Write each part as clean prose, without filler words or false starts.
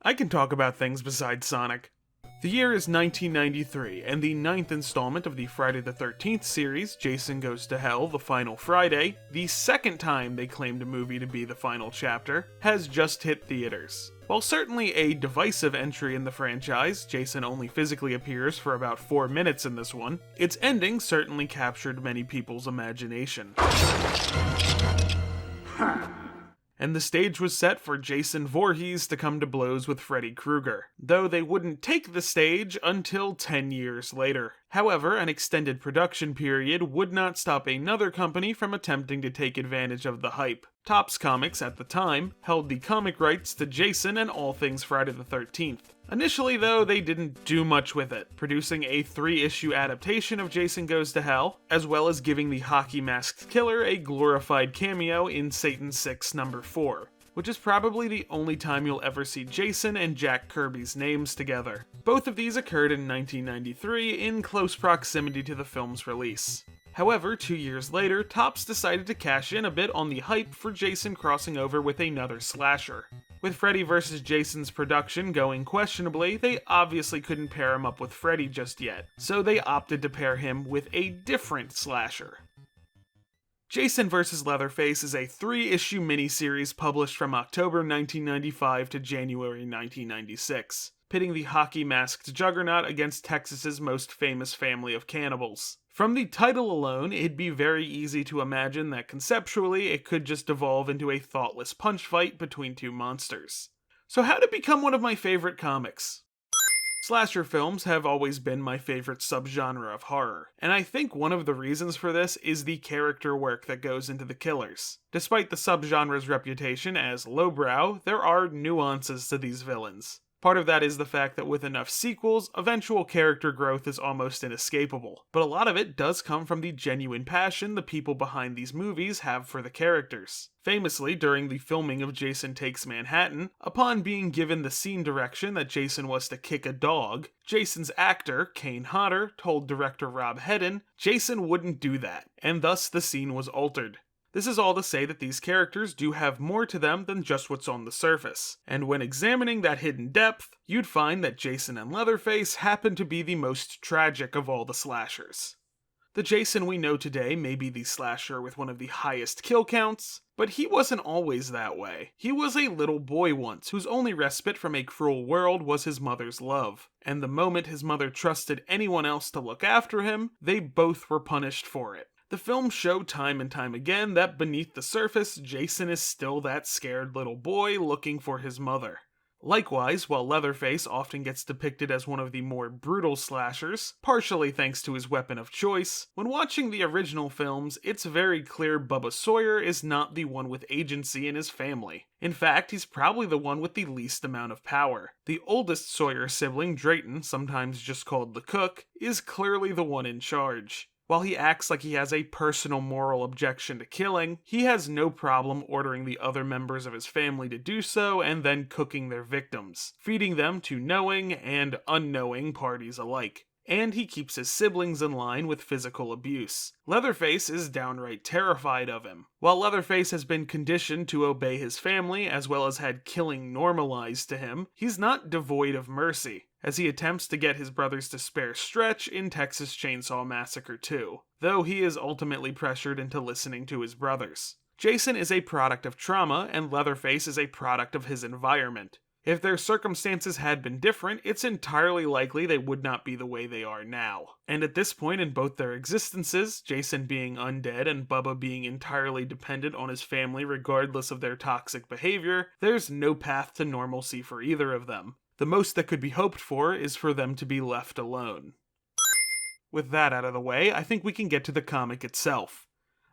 I can talk about things besides Sonic. The year is 1993, and the ninth installment of the Friday the 13th series, Jason Goes to Hell: The Final Friday, the second time they claimed a movie to be the final chapter, has just hit theaters. While certainly a divisive entry in the franchise, Jason only physically appears for about 4 minutes in this one, its ending certainly captured many people's imagination. And the stage was set for Jason Voorhees to come to blows with Freddy Krueger, though they wouldn't take the stage until 10 years later. However, an extended production period would not stop another company from attempting to take advantage of the hype. Topps Comics, at the time, held the comic rights to Jason and all things Friday the 13th. Initially, though, they didn't do much with it, producing a 3-issue adaptation of Jason Goes to Hell, as well as giving the hockey-masked killer a glorified cameo in Satan 6 number 4, which is probably the only time you'll ever see Jason and Jack Kirby's names together. Both of these occurred in 1993 in close proximity to the film's release. However, 2 years later, Topps decided to cash in a bit on the hype for Jason crossing over with another slasher. With Freddy vs. Jason's production going questionably, they obviously couldn't pair him up with Freddy just yet, so they opted to pair him with a different slasher. Jason vs. Leatherface is a 3-issue miniseries published from October 1995 to January 1996, pitting the hockey-masked juggernaut against Texas's most famous family of cannibals. From the title alone, it'd be very easy to imagine that conceptually it could just devolve into a thoughtless punch fight between two monsters. So how did it become one of my favorite comics? Slasher films have always been my favorite subgenre of horror, and I think one of the reasons for this is the character work that goes into the killers. Despite the subgenre's reputation as lowbrow, there are nuances to these villains. Part of that is the fact that with enough sequels, eventual character growth is almost inescapable, but a lot of it does come from the genuine passion the people behind these movies have for the characters. Famously, during the filming of Jason Takes Manhattan, upon being given the scene direction that Jason was to kick a dog, Jason's actor, Kane Hodder, told director Rob Hedden Jason wouldn't do that, and thus the scene was altered. This is all to say that these characters do have more to them than just what's on the surface, and when examining that hidden depth, you'd find that Jason and Leatherface happen to be the most tragic of all the slashers. The Jason we know today may be the slasher with one of the highest kill counts, but he wasn't always that way. He was a little boy once whose only respite from a cruel world was his mother's love, and the moment his mother trusted anyone else to look after him, they both were punished for it. The films show time and time again that beneath the surface, Jason is still that scared little boy looking for his mother. Likewise, while Leatherface often gets depicted as one of the more brutal slashers, partially thanks to his weapon of choice, when watching the original films, it's very clear Bubba Sawyer is not the one with agency in his family. In fact, he's probably the one with the least amount of power. The oldest Sawyer sibling, Drayton, sometimes just called the Cook, is clearly the one in charge. While he acts like he has a personal moral objection to killing, he has no problem ordering the other members of his family to do so and then cooking their victims, feeding them to knowing and unknowing parties alike. And he keeps his siblings in line with physical abuse. Leatherface is downright terrified of him. While Leatherface has been conditioned to obey his family as well as had killing normalized to him, he's not devoid of mercy, as he attempts to get his brothers to spare Stretch in Texas Chainsaw Massacre 2, though he is ultimately pressured into listening to his brothers. Jason is a product of trauma, and Leatherface is a product of his environment. If their circumstances had been different, it's entirely likely they would not be the way they are now. And at this point in both their existences, Jason being undead and Bubba being entirely dependent on his family regardless of their toxic behavior, there's no path to normalcy for either of them. The most that could be hoped for is for them to be left alone. With that out of the way, I think we can get to the comic itself.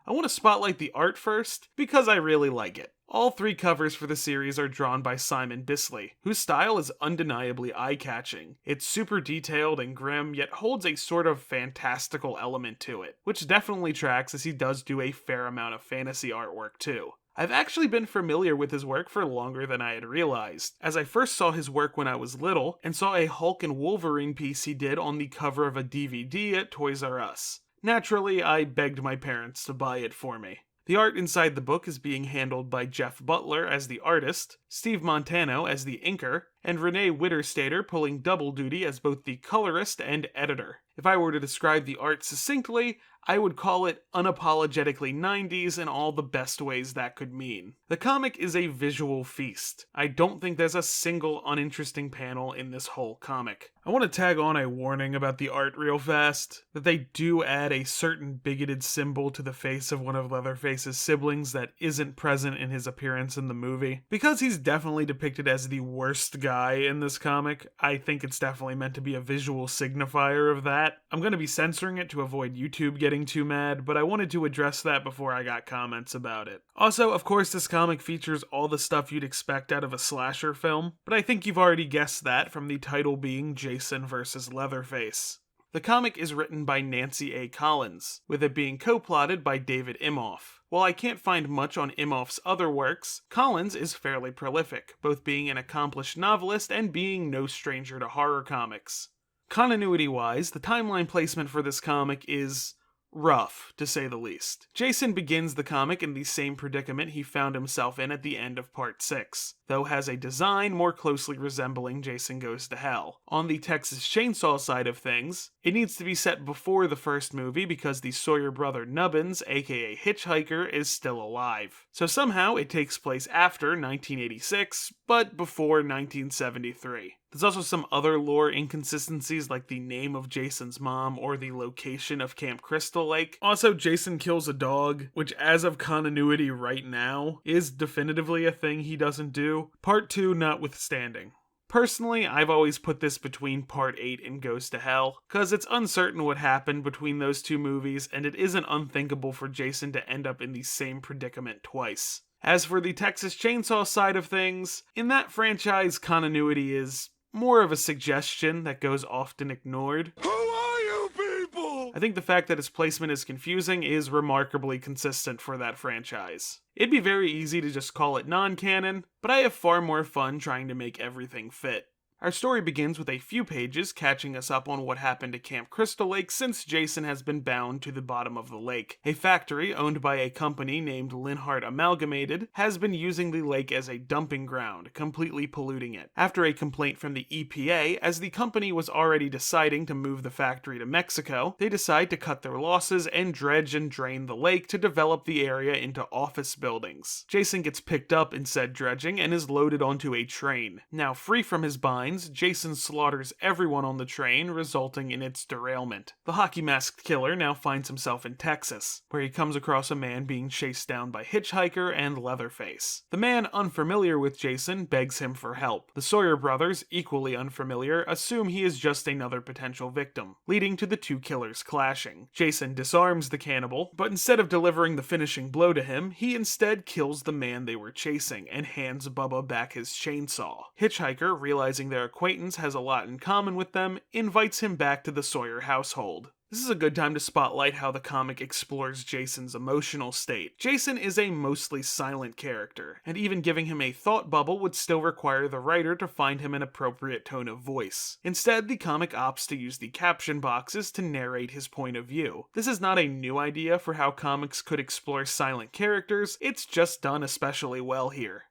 I want to spotlight the art first, because I really like it. All 3 covers for the series are drawn by Simon Bisley, whose style is undeniably eye-catching. It's super detailed and grim, yet holds a sort of fantastical element to it, which definitely tracks as he does do a fair amount of fantasy artwork too. I've actually been familiar with his work for longer than I had realized, as I first saw his work when I was little, and saw a Hulk and Wolverine piece he did on the cover of a DVD at Toys R Us. Naturally, I begged my parents to buy it for me. The art inside the book is being handled by Jeff Butler as the artist, Steve Montano as the inker, and Renee Witterstater pulling double duty as both the colorist and editor. If I were to describe the art succinctly, I would call it unapologetically 90s in all the best ways that could mean. The comic is a visual feast. I don't think there's a single uninteresting panel in this whole comic. I want to tag on a warning about the art real fast, that they do add a certain bigoted symbol to the face of one of Leatherface's siblings that isn't present in his appearance in the movie. Because he's definitely depicted as the worst guy in this comic, I think it's definitely meant to be a visual signifier of that. I'm going to be censoring it to avoid YouTube getting too mad, but I wanted to address that before I got comments about it. Also, of course, this comic features all the stuff you'd expect out of a slasher film, but I think you've already guessed that from the title being Jason vs. Leatherface. The comic is written by Nancy A. Collins, with it being co-plotted by David Imhoff. While I can't find much on Imhoff's other works, Collins is fairly prolific, both being an accomplished novelist and being no stranger to horror comics. Continuity-wise, the timeline placement for this comic is rough, to say the least. Jason begins the comic in the same predicament he found himself in at the end of Part 6, though has a design more closely resembling Jason Goes to Hell. On the Texas Chainsaw side of things, it needs to be set before the first movie because the Sawyer brother Nubbins, aka Hitchhiker, is still alive. So somehow it takes place after 1986, but before 1973. There's also some other lore inconsistencies like the name of Jason's mom or the location of Camp Crystal Lake. Also, Jason kills a dog, which as of continuity right now, is definitively a thing he doesn't do. Part 2 notwithstanding. Personally, I've always put this between Part 8 and Goes to Hell, cause it's uncertain what happened between those two movies and it isn't unthinkable for Jason to end up in the same predicament twice. As for the Texas Chainsaw side of things, in that franchise continuity is more of a suggestion that goes often ignored. Who are you people? I think the fact that its placement is confusing is remarkably consistent for that franchise. It'd be very easy to just call it non-canon, but I have far more fun trying to make everything fit. Our story begins with a few pages catching us up on what happened to Camp Crystal Lake since Jason has been bound to the bottom of the lake. A factory owned by a company named Linhart Amalgamated has been using the lake as a dumping ground, completely polluting it. After a complaint from the EPA, as the company was already deciding to move the factory to Mexico, they decide to cut their losses and dredge and drain the lake to develop the area into office buildings. Jason gets picked up in said dredging and is loaded onto a train. Now free from his binds, Jason slaughters everyone on the train, resulting in its derailment. The hockey-masked killer now finds himself in Texas, where he comes across a man being chased down by Hitchhiker and Leatherface. The man, unfamiliar with Jason, begs him for help. The Sawyer brothers, equally unfamiliar, assume he is just another potential victim, leading to the two killers clashing. Jason disarms the cannibal, but instead of delivering the finishing blow to him, he instead kills the man they were chasing and hands Bubba back his chainsaw. Hitchhiker, realizing their acquaintance has a lot in common with them, invites him back to the Sawyer household. This is a good time to spotlight how the comic explores Jason's emotional state. Jason is a mostly silent character, and even giving him a thought bubble would still require the writer to find him an appropriate tone of voice. Instead, the comic opts to use the caption boxes to narrate his point of view. This is not a new idea for how comics could explore silent characters, it's just done especially well here.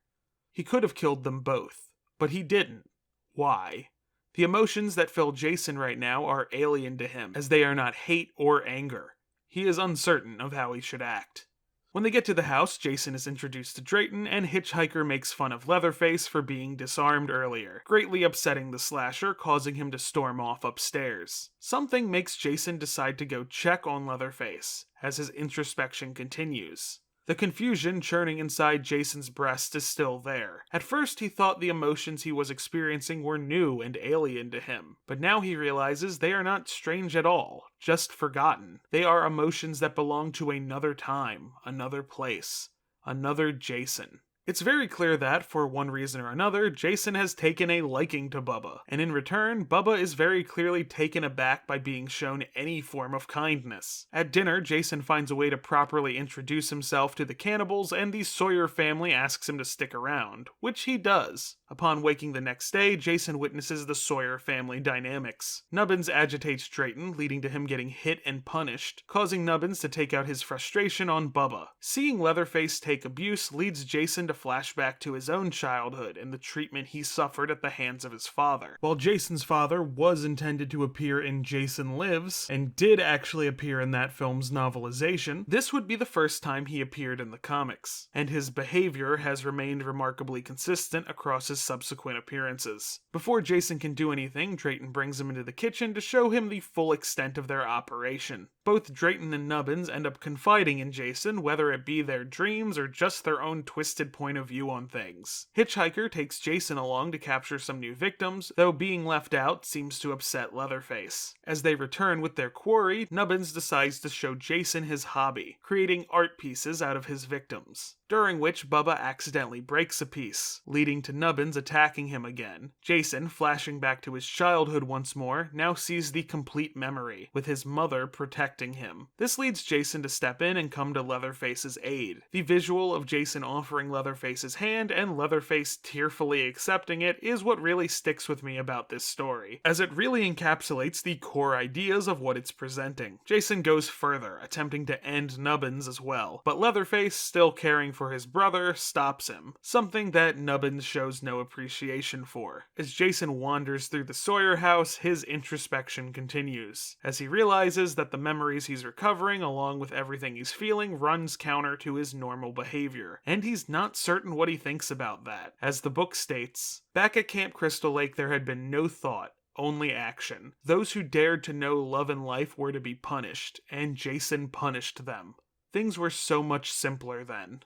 He could have killed them both, but he didn't. Why? The emotions that fill Jason right now are alien to him, as they are not hate or anger. He is uncertain of how he should act. When they get to the house, Jason is introduced to Drayton, and Hitchhiker makes fun of Leatherface for being disarmed earlier, greatly upsetting the slasher, causing him to storm off upstairs. Something makes Jason decide to go check on Leatherface, as his introspection continues. The confusion churning inside Jason's breast is still there. At first, he thought the emotions he was experiencing were new and alien to him, but now he realizes they are not strange at all, just forgotten. They are emotions that belong to another time, another place, another Jason. It's very clear that, for one reason or another, Jason has taken a liking to Bubba, and in return, Bubba is very clearly taken aback by being shown any form of kindness. At dinner, Jason finds a way to properly introduce himself to the cannibals, and the Sawyer family asks him to stick around, which he does. Upon waking the next day, Jason witnesses the Sawyer family dynamics. Nubbins agitates Drayton, leading to him getting hit and punished, causing Nubbins to take out his frustration on Bubba. Seeing Leatherface take abuse leads Jason to flashback to his own childhood and the treatment he suffered at the hands of his father. While Jason's father was intended to appear in Jason Lives, and did actually appear in that film's novelization, this would be the first time he appeared in the comics, and his behavior has remained remarkably consistent across his subsequent appearances. Before Jason can do anything, Drayton brings him into the kitchen to show him the full extent of their operation. Both Drayton and Nubbins end up confiding in Jason, whether it be their dreams or just their own twisted point of view on things. Hitchhiker takes Jason along to capture some new victims, though being left out seems to upset Leatherface. As they return with their quarry, Nubbins decides to show Jason his hobby, creating art pieces out of his victims, during which Bubba accidentally breaks a piece, leading to Nubbins attacking him again. Jason, flashing back to his childhood once more, now sees the complete memory, with his mother protecting him. This leads Jason to step in and come to Leatherface's aid. The visual of Jason offering Leatherface's hand and Leatherface tearfully accepting it is what really sticks with me about this story, as it really encapsulates the core ideas of what it's presenting. Jason goes further, attempting to end Nubbins as well, but Leatherface, still caring for his brother, stops him, something that Nubbins shows no appreciation for. As Jason wanders through the Sawyer house, his introspection continues, as he realizes that the memories he's recovering, along with everything he's feeling, runs counter to his normal behavior, and he's not certain what he thinks about that. As the book states, back at Camp Crystal Lake there had been no thought, only action. Those who dared to know love and life were to be punished, and Jason punished them. Things were so much simpler then.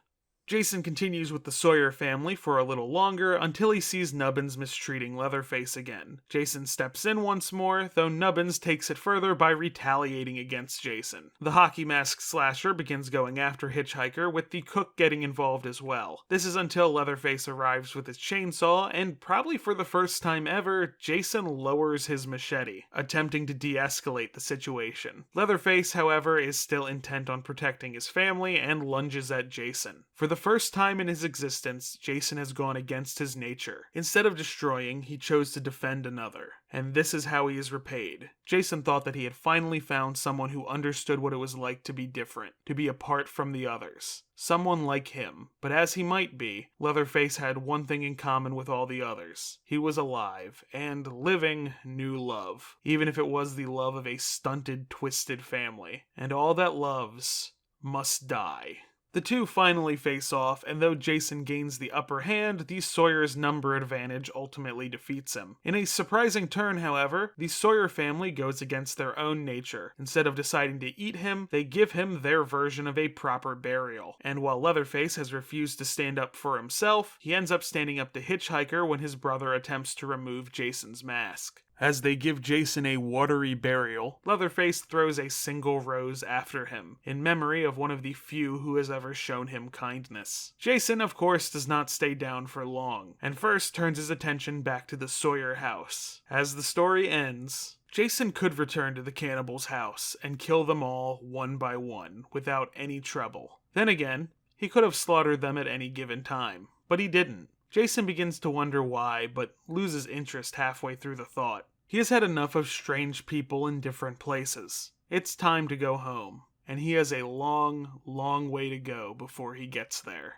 Jason continues with the Sawyer family for a little longer until he sees Nubbins mistreating Leatherface again. Jason steps in once more, though Nubbins takes it further by retaliating against Jason. The hockey mask slasher begins going after Hitchhiker, with the cook getting involved as well. This is until Leatherface arrives with his chainsaw, and probably for the first time ever, Jason lowers his machete, attempting to de-escalate the situation. Leatherface, however, is still intent on protecting his family and lunges at Jason. For the first time in his existence, Jason has gone against his nature. Instead of destroying, he chose to defend another. And this is how he is repaid. Jason thought that he had finally found someone who understood what it was like to be different, to be apart from the others. Someone like him. But as he might be, Leatherface had one thing in common with all the others. He was alive, and living new love. Even if it was the love of a stunted, twisted family. And all that loves must die. The two finally face off, and though Jason gains the upper hand, the Sawyer's number advantage ultimately defeats him. In a surprising turn, however, the Sawyer family goes against their own nature. Instead of deciding to eat him, they give him their version of a proper burial. And while Leatherface has refused to stand up for himself, he ends up standing up to Hitchhiker when his brother attempts to remove Jason's mask. As they give Jason a watery burial, Leatherface throws a single rose after him, in memory of one of the few who has ever shown him kindness. Jason, of course, does not stay down for long, and first turns his attention back to the Sawyer house. As the story ends, Jason could return to the cannibals' house and kill them all one by one, without any trouble. Then again, he could have slaughtered them at any given time, but he didn't. Jason begins to wonder why, but loses interest halfway through the thought. He has had enough of strange people in different places. It's time to go home, and he has a long, long way to go before he gets there.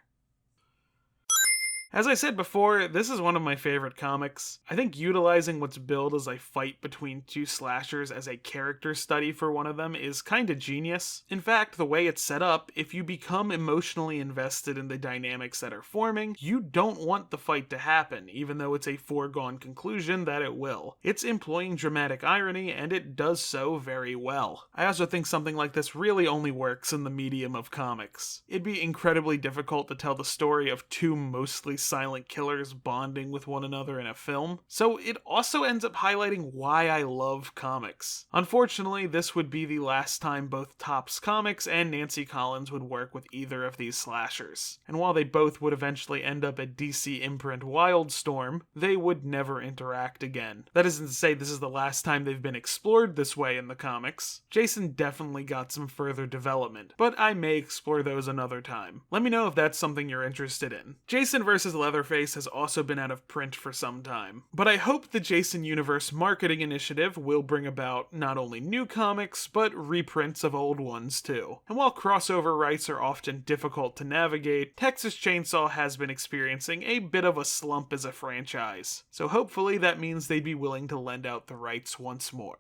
As I said before, this is one of my favorite comics. I think utilizing what's billed as a fight between two slashers as a character study for one of them is kinda genius. In fact, the way it's set up, if you become emotionally invested in the dynamics that are forming, you don't want the fight to happen, even though it's a foregone conclusion that it will. It's employing dramatic irony, and it does so very well. I also think something like this really only works in the medium of comics. It'd be incredibly difficult to tell the story of two mostly silent killers bonding with one another in a film, so it also ends up highlighting why I love comics. Unfortunately, this would be the last time both Topps Comics and Nancy Collins would work with either of these slashers, and while they both would eventually end up at DC imprint Wildstorm, they would never interact again. That isn't to say this is the last time they've been explored this way in the comics. Jason definitely got some further development, but I may explore those another time. Let me know if that's something you're interested in. Jason vs. Leatherface has also been out of print for some time. But I hope the Jason Universe marketing initiative will bring about not only new comics, but reprints of old ones too. And while crossover rights are often difficult to navigate, Texas Chainsaw has been experiencing a bit of a slump as a franchise. So hopefully that means they'd be willing to lend out the rights once more.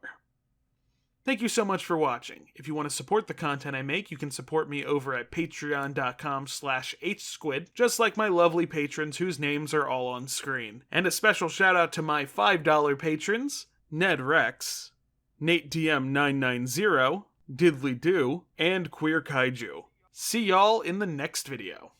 Thank you so much for watching. If you want to support the content I make, you can support me over at patreon.com/hsquid, just like my lovely patrons whose names are all on screen. And a special shout out to my $5 patrons, Ned Rex, Nate DM990, Diddly Doo, and Queer Kaiju. See y'all in the next video.